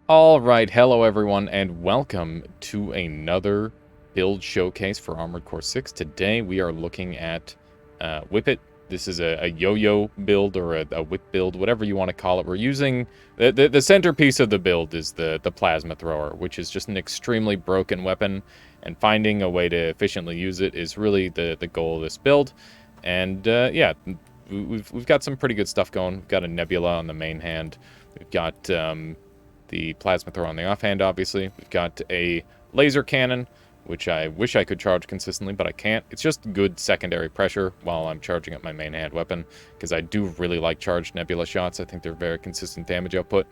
All right, hello everyone, and welcome to another build showcase for Armored Core 6. Today we are looking at Whip It. This is a yo-yo build or a whip build, whatever you want to call it. We're using the centerpiece of the build is the plasma thrower, which is just an extremely broken weapon, and finding a way to efficiently use it is really the goal of this build. And yeah, we've got some pretty good stuff going. We've got a nebula on the main hand. We've got the plasma thrower on the offhand, obviously. We've got a laser cannon, which I wish I could charge consistently, but I can't. It's just good secondary pressure while I'm charging up my main hand weapon, because I do really like charged nebula shots. I think they're very consistent damage output.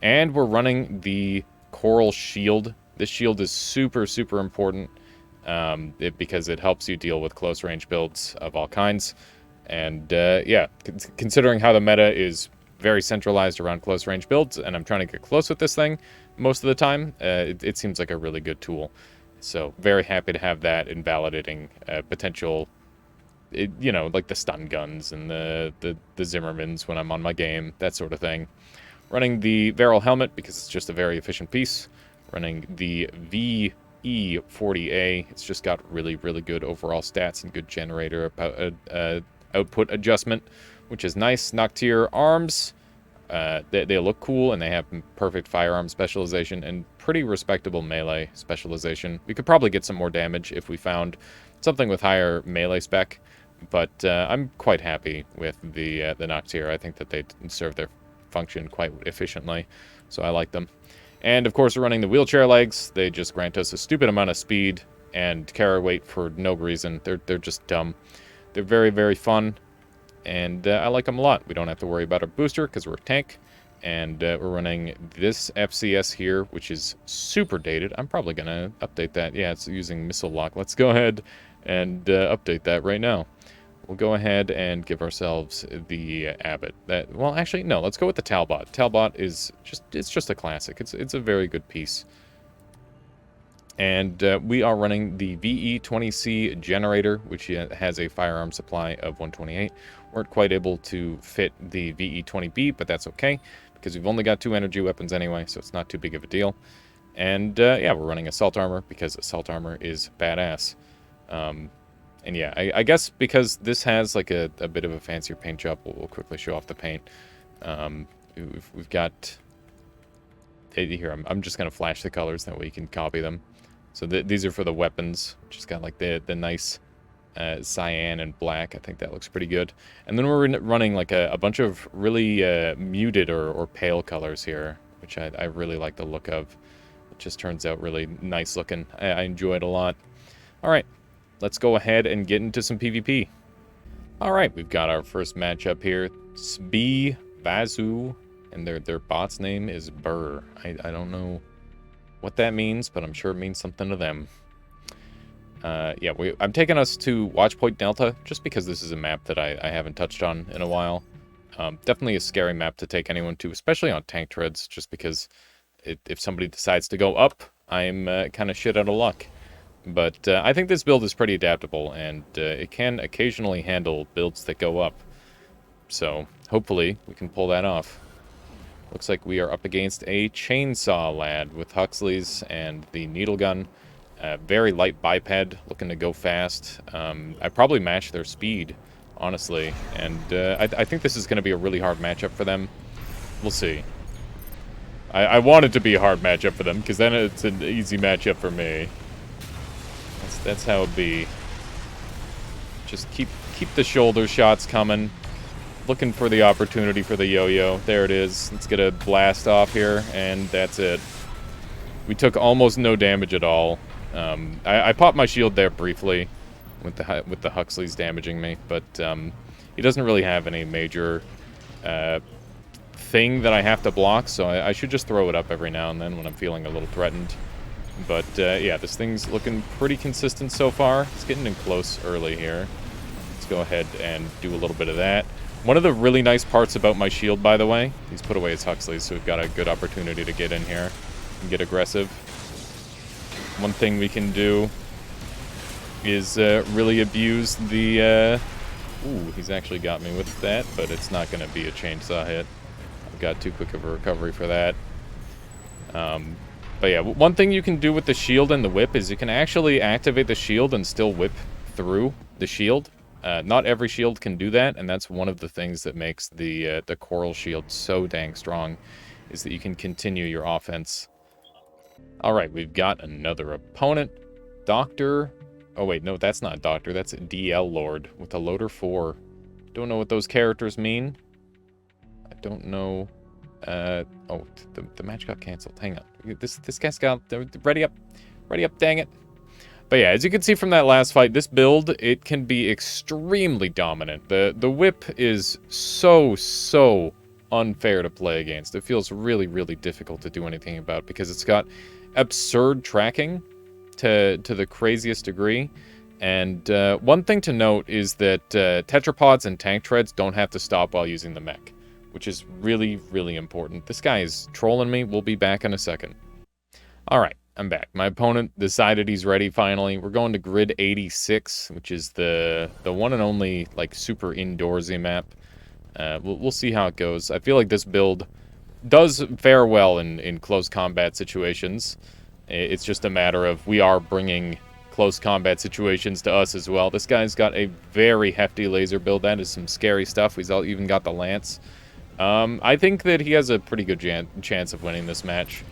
And we're running the coral shield. This shield is super, super important because it helps you deal with close range builds of all kinds. And yeah, considering how the meta is very centralized around close range builds, and I'm trying to get close with this thing most of the time, it seems like a really good tool. So very happy to have that invalidating potential, you know, like the stun guns and the Zimmermans when I'm on my game, that sort of thing. Running the Varel helmet because it's just a very efficient piece. Running the VE40A, it's just got really, really good overall stats and good generator output adjustment, which is nice. Noctier arms, they look cool, and they have perfect firearm specialization and pretty respectable melee specialization. We could probably get some more damage if we found something with higher melee spec, but I'm quite happy with the Noctier. I think that they serve their function quite efficiently, so I like them. And of course, we're running the wheelchair legs. They just grant us a stupid amount of speed and carry weight for no reason. They're just dumb. They're very, very fun, and I like them a lot. We don't have to worry about our booster because we're a tank, and we're running this FCS here, which is super dated. I'm probably going to update that. Yeah, it's using missile lock. Let's go ahead and update that right now. We'll go ahead and give ourselves the Abbott. Well, actually, no, let's go with the Talbot. Talbot is just a classic. It's a very good piece. And we are running the VE20C generator, which has a firearm supply of 128. Weren't quite able to fit the VE20B, but that's okay, because we've only got 2 energy weapons anyway, so it's not too big of a deal. And yeah, we're running assault armor, because assault armor is badass. And yeah, I guess because this has like a bit of a fancier paint job, we'll quickly show off the paint. We've got... Here, I'm just going to flash the colors, that way you can copy them. So these are for the weapons. Just got like the nice cyan and black. I think that looks pretty good. And then we're running like a bunch of really muted or pale colors here, which I really like the look of. It just turns out really nice looking. I enjoy it a lot. All right, let's go ahead and get into some PvP. All right, we've got our first matchup here. Sbi Vazu, and their bot's name is Burr. I don't know what that means, but I'm sure it means something to them. Yeah, I'm taking us to Watchpoint Delta, just because this is a map that I haven't touched on in a while. Definitely a scary map to take anyone to, especially on tank treads, just because if somebody decides to go up, I'm kind of shit out of luck. But I think this build is pretty adaptable, and it can occasionally handle builds that go up. So hopefully we can pull that off. Looks like we are up against a chainsaw lad with Huxley's and the needle gun. Very light biped, looking to go fast. I probably match their speed, honestly. And I think this is going to be a really hard matchup for them. We'll see. I want it to be a hard matchup for them, because then it's an easy matchup for me. That's how it be. Just keep the shoulder shots coming. Looking for the opportunity for the yo-yo. There it is. Let's get a blast off here, and that's it. We took almost no damage at all. I popped my shield there briefly with the Huxleys damaging me, but he doesn't really have any major thing that I have to block, so I should just throw it up every now and then when I'm feeling a little threatened. But yeah, this thing's looking pretty consistent so far. It's getting in close early here. Let's go ahead and do a little bit of that. One of the really nice parts about my shield, by the way, he's put away his Huxleys, so we've got a good opportunity to get in here and get aggressive. One thing we can do is really abuse the... Ooh, he's actually got me with that, but it's not going to be a chainsaw hit. I've got too quick of a recovery for that. But yeah, one thing you can do with the shield and the whip is you can actually activate the shield and still whip through the shield. Not every shield can do that, and that's one of the things that makes the coral shield so dang strong, is that you can continue your offense. All right, we've got another opponent. Doctor... Oh, wait, no, that's not Doctor. That's DL Lord with a Loader 4. Don't know what those characters mean. I don't know... oh, the match got canceled. Hang on. This guy's got... Ready up. Ready up, dang it. But yeah, as you can see from that last fight, this build, it can be extremely dominant. The whip is so unfair to play against. It feels really, really difficult to do anything about because it's got absurd tracking to the craziest degree. And one thing to note is that tetrapods and tank treads don't have to stop while using the mech, which is really, really important. This guy is trolling me. We'll be back in a second. All right, I'm back. My opponent decided he's ready finally. We're going to grid 86, which is the one and only like super indoorsy map. We'll see how it goes. I feel like this build does fare well in close combat situations. It's just a matter of we are bringing close combat situations to us as well. This guy's got a very hefty laser build. That is some scary stuff. He's even got the lance. I think that he has a pretty good chance of winning this match,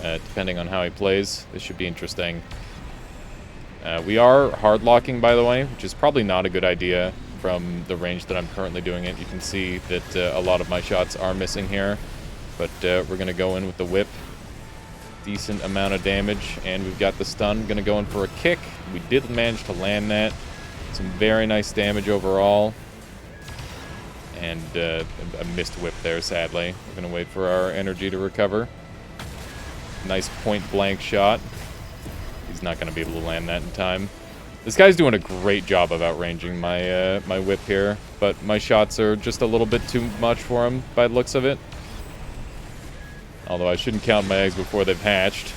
depending on how he plays. This should be interesting. We are hard locking, by the way, which is probably not a good idea from the range that I'm currently doing it. You can see that a lot of my shots are missing here, but we're going to go in with the whip. Decent amount of damage, and we've got the stun. Going to go in for a kick. We did manage to land that. Some very nice damage overall. And a missed whip there, sadly. We're going to wait for our energy to recover. Nice point-blank shot. He's not going to be able to land that in time. This guy's doing a great job of outranging my my whip here, but my shots are just a little bit too much for him by the looks of it. Although I shouldn't count my eggs before they've hatched.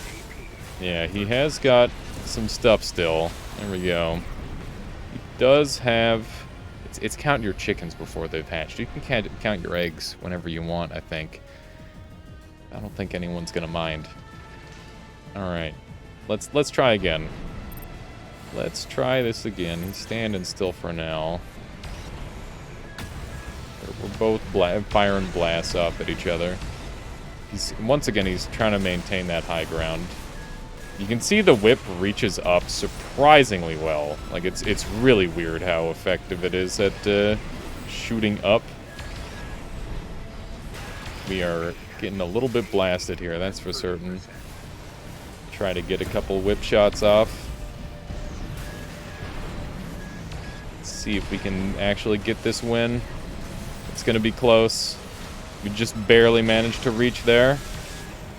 Yeah, he has got some stuff still. There we go. He does have... It's count your chickens before they've hatched. You can count your eggs whenever you want, I think. I don't think anyone's gonna mind. Alright. Let's try again. Let's try this again. He's standing still for now. We're both firing blasts off at each other. Once again, he's trying to maintain that high ground. You can see the whip reaches up surprisingly well. Like, it's really weird how effective it is at shooting up. We are getting a little bit blasted here, that's for certain. Try to get a couple whip shots off. Let's see if we can actually get this win. It's going to be close. We just barely managed to reach there.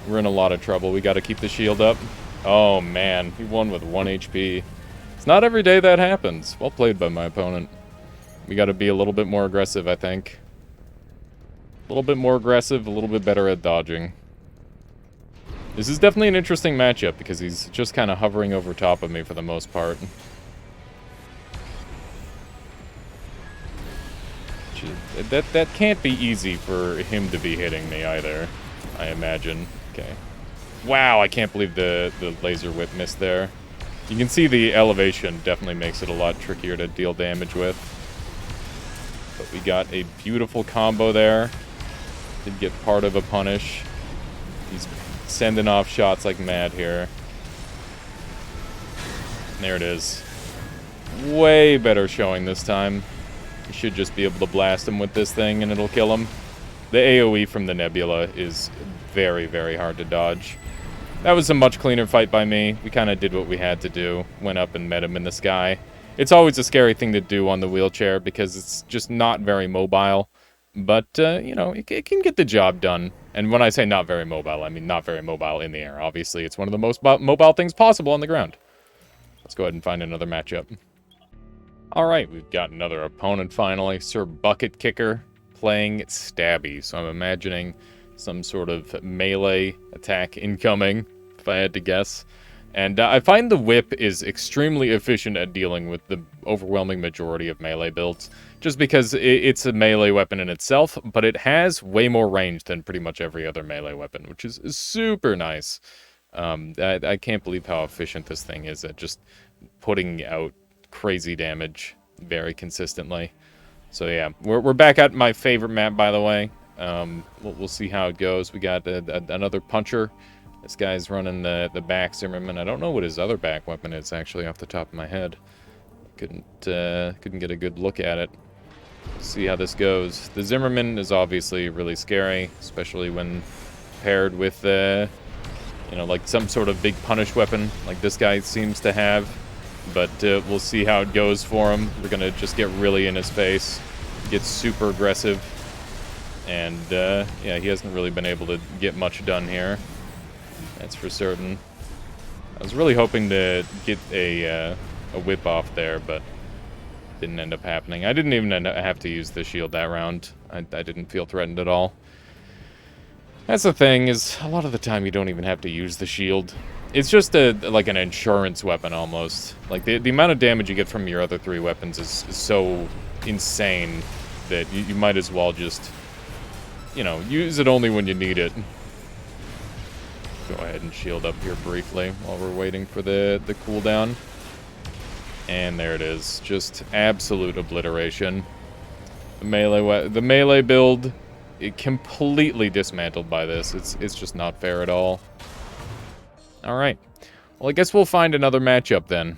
We're in a lot of trouble. We got to keep the shield up. Oh, man. He won with 1 HP. It's not every day that happens. Well played by my opponent. We got to be a little bit more aggressive, I think. A little bit more aggressive, a little bit better at dodging. This is definitely an interesting matchup because he's just kind of hovering over top of me for the most part. That can't be easy for him to be hitting me either, I imagine. Okay. Wow, I can't believe the laser whip missed there. You can see the elevation definitely makes it a lot trickier to deal damage with. But we got a beautiful combo there. Did get part of a punish. He's sending off shots like mad here. There it is. Way better showing this time. You should just be able to blast him with this thing and it'll kill him. The AoE from the Nebula is very, very hard to dodge. That was a much cleaner fight by me. We kind of did what we had to do. Went up and met him in the sky. It's always a scary thing to do on the wheelchair because it's just not very mobile. But, you know, it can get the job done. And when I say not very mobile, I mean not very mobile in the air. Obviously, it's one of the most mobile things possible on the ground. Let's go ahead and find another matchup. Alright, we've got another opponent finally. Sir Bucket Kicker playing Stabby. So I'm imagining some sort of melee attack incoming, if I had to guess. And I find the whip is extremely efficient at dealing with the overwhelming majority of melee builds. just because it's a melee weapon in itself, but it has way more range than pretty much every other melee weapon, which is super nice. I can't believe how efficient this thing is at just putting out crazy damage very consistently. So yeah, we're back at my favorite map, by the way. We'll see how it goes. We got another puncher. This guy's running the back Zimmerman. I don't know what his other back weapon is, actually, off the top of my head. Couldn't get a good look at it. See how this goes. The Zimmerman is obviously really scary, especially when paired with, you know, like some sort of big punish weapon like this guy seems to have. But we'll see how it goes for him. We're gonna just get really in his face, get super aggressive, and yeah, he hasn't really been able to get much done here. That's for certain. I was really hoping to get a whip off there, but didn't end up happening. I didn't even have to use the shield that round. I didn't feel threatened at all. That's the thing, is a lot of the time you don't even have to use the shield. It's just like an insurance weapon almost. Like the amount of damage you get from your other 3 weapons is so insane that you might as well just, you know, use it only when you need it. Go ahead and shield up here briefly while we're waiting for the cooldown. And there it is. Just absolute obliteration. The melee build, it completely dismantled by this. It's just not fair at all. Alright. Well, I guess we'll find another matchup then.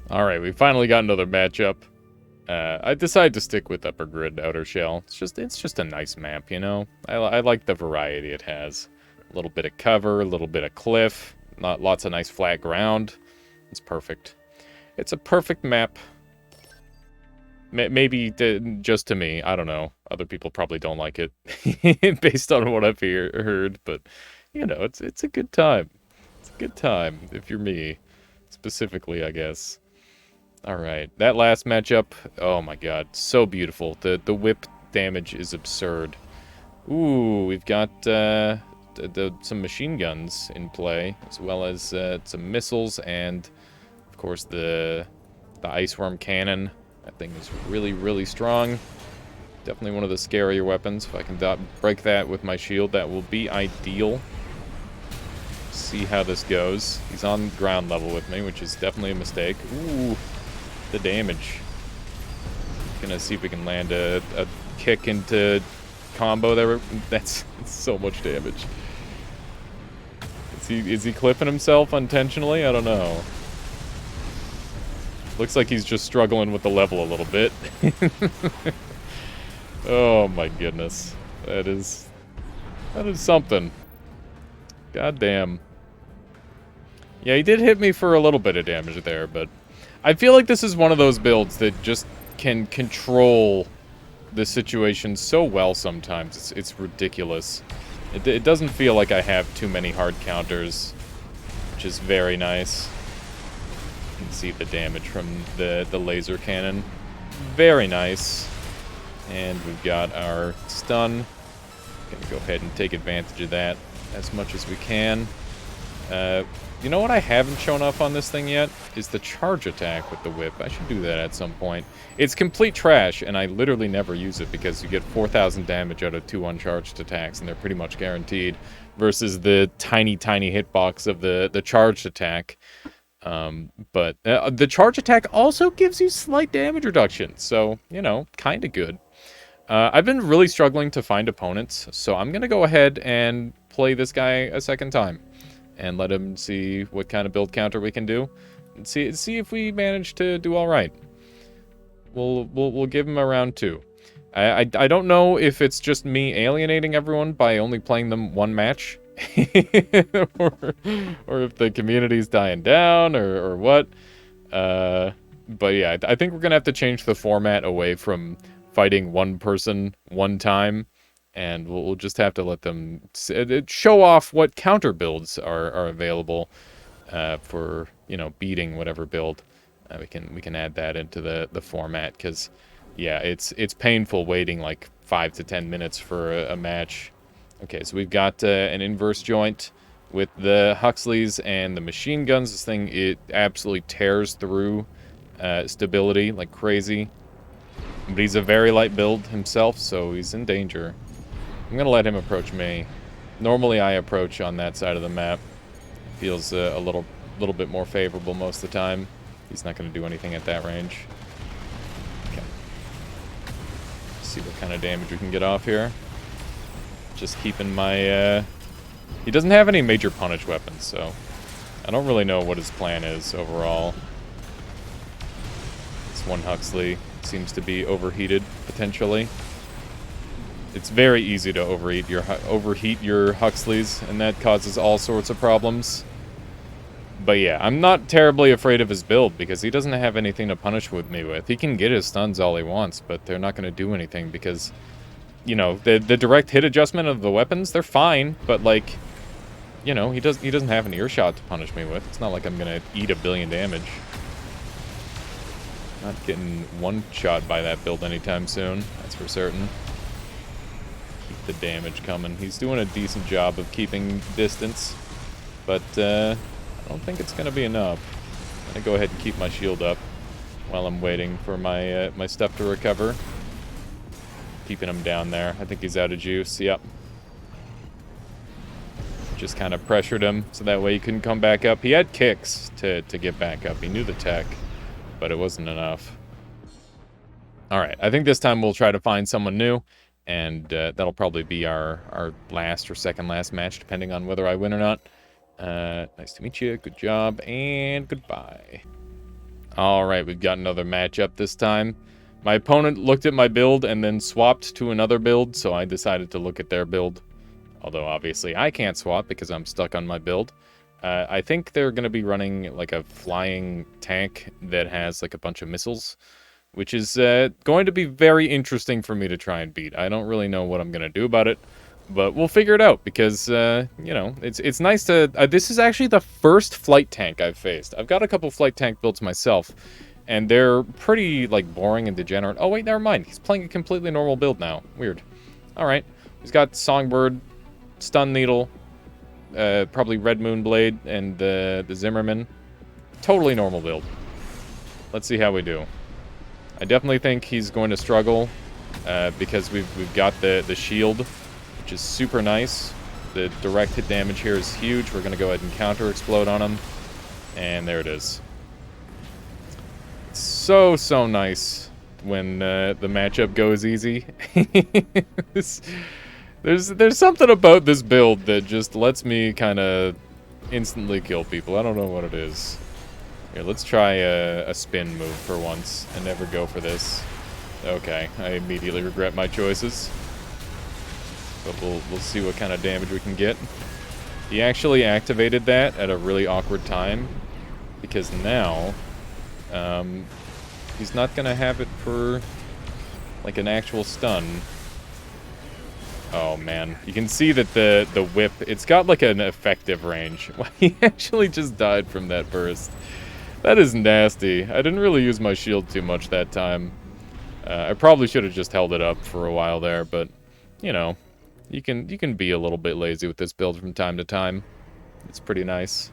Alright, we finally got another matchup. I decided to stick with Upper Grid Outer Shell. It's just a nice map, you know? I like the variety it has. A little bit of cover, a little bit of cliff, lots of nice flat ground. It's perfect. It's a perfect map. Maybe just to me, I don't know. Other people probably don't like it, based on what I've heard, but, you know, it's a good time. It's a good time, if you're me, specifically, I guess. Alright, that last matchup, oh my god, so beautiful. The whip damage is absurd. Ooh, we've got some machine guns in play, as well as some missiles, and, of course, the ice worm cannon. That thing is really, really strong. Definitely one of the scarier weapons. If I can break that with my shield, that will be ideal. See how this goes. He's on ground level with me, which is definitely a mistake. Ooh, the damage. Gonna see if we can land a kick into combo there. That's so much damage. Is he clipping himself intentionally? I don't know. Looks like he's just struggling with the level a little bit. Oh my goodness. That is something. God damn. Yeah, he did hit me for a little bit of damage there, but I feel like this is one of those builds that just can control the situation so well sometimes. It's ridiculous. It doesn't feel like I have too many hard counters, which is very nice. You can see the damage from the laser cannon. Very nice. And we've got our stun. Gonna go ahead and take advantage of that as much as we can. You know what I haven't shown off on this thing yet? Is the charge attack with the whip. I should do that at some point. It's complete trash, and I literally never use it because you get 4,000 damage out of 2 uncharged attacks, and they're pretty much guaranteed, versus the tiny, tiny hitbox of the charged attack. But the charge attack also gives you slight damage reduction, so, you know, kind of good. I've been really struggling to find opponents, so I'm going to go ahead and play this guy a second time. And let him see what kind of build counter we can do. And see if we manage to do all right. We'll give him a round 2. I don't know if it's just me alienating everyone by only playing them one match. or if the community's dying down or what. But yeah, I think we're going to have to change the format away from fighting one person one time. And we'll just have to let them show off what counter builds are available for, you know, beating whatever build. We can add that into the format, because yeah, it's painful waiting like 5 to 10 minutes for a match. Okay, so we've got an inverse joint with the Huxleys and the machine guns. This thing, it absolutely tears through stability like crazy. But he's a very light build himself, so he's in danger. I'm going to let him approach me. Normally I approach on that side of the map. Feels a little bit more favorable most of the time. He's not going to do anything at that range. Okay. See what kind of damage we can get off here. Just keeping my... He doesn't have any major punish weapons, so... I don't really know what his plan is overall. This one Huxley seems to be overheated, potentially. It's very easy to overheat your Huxleys, and that causes all sorts of problems. But yeah, I'm not terribly afraid of his build, because he doesn't have anything to punish with me with. He can get his stuns all he wants, but they're not going to do anything, because, you know, the direct hit adjustment of the weapons, they're fine, but, like, you know, he doesn't have an earshot to punish me with. It's not like I'm going to eat 1 billion damage. Not getting one shot by that build anytime soon, that's for certain. Keep the damage coming. He's doing a decent job of keeping distance, but I don't think it's going to be enough. I'm going to go ahead and keep my shield up while I'm waiting for my my stuff to recover. Keeping him down there. I think he's out of juice. Yep. Just kind of pressured him so that way he couldn't come back up. He had kicks to get back up. He knew the tech, but it wasn't enough. Alright, I think this time we'll try to find someone new, and that'll probably be our last or second last match, depending on whether I win or not. Nice to meet you, good job, and goodbye. Alright, we've got another matchup this time. My opponent looked at my build and then swapped to another build, so I decided to look at their build. Although, obviously, I can't swap because I'm stuck on my build. I think they're going to be running, like, a flying tank that has, like, a bunch of missiles, which is going to be very interesting for me to try and beat. I don't really know what I'm going to do about it, but we'll figure it out because, you know, it's nice to... this is actually the first flight tank I've faced. I've got a couple flight tank builds myself, and they're pretty, like, boring and degenerate. Oh, wait, never mind. He's playing a completely normal build now. Weird. All right. He's got Songbird, Stun Needle, probably Red Moon Blade, and the Zimmerman. Totally normal build. Let's see how we do. I definitely think he's going to struggle because we've got the shield, which is super nice. The direct hit damage here is huge. We're going to go ahead and counter explode on him. And there it is. It's so nice when the matchup goes easy. There's something about this build that just lets me kind of instantly kill people. I don't know what it is. Here, let's try a spin move for once and never go for this. Okay, I immediately regret my choices. But we'll see what kind of damage we can get. He actually activated that at a really awkward time because now he's not gonna have it for like an actual stun. Oh man, you can see that the whip, it's got like an effective range. He actually just died from that burst. That is nasty. I didn't really use my shield too much that time. I probably should have just held it up for a while there, but you know, you can be a little bit lazy with this build from time to time. It's pretty nice.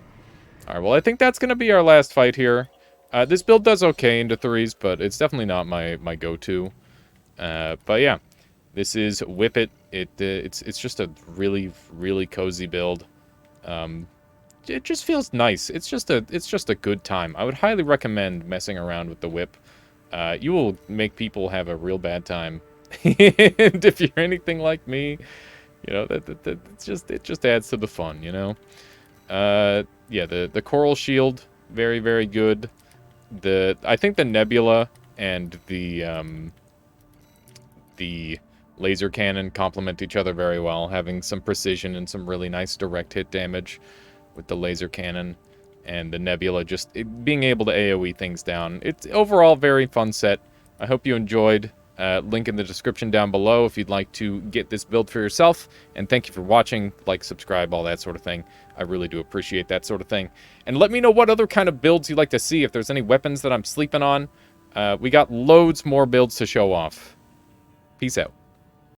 All right, well I think that's gonna be our last fight here. This build does okay into threes, but it's definitely not my go-to. But yeah. This is Whip It. It's just a really cozy build. It just feels nice. It's just a good time. I would highly recommend messing around with the whip. You will make people have a real bad time. And if you're anything like me, you know it just adds to the fun. You know. Yeah, the Coral Shield, very good. I think the Nebula and the laser cannon complement each other very well, having some precision and some really nice direct hit damage with the laser cannon, and the Nebula just being able to AoE things down. It's overall very fun set. I hope you enjoyed. Link in the description down below if you'd like to get this build for yourself. And thank you for watching. Like, subscribe, all that sort of thing. I really do appreciate that sort of thing. And let me know what other kind of builds you'd like to see. If there's any weapons that I'm sleeping on. We got loads more builds to show off. Peace out.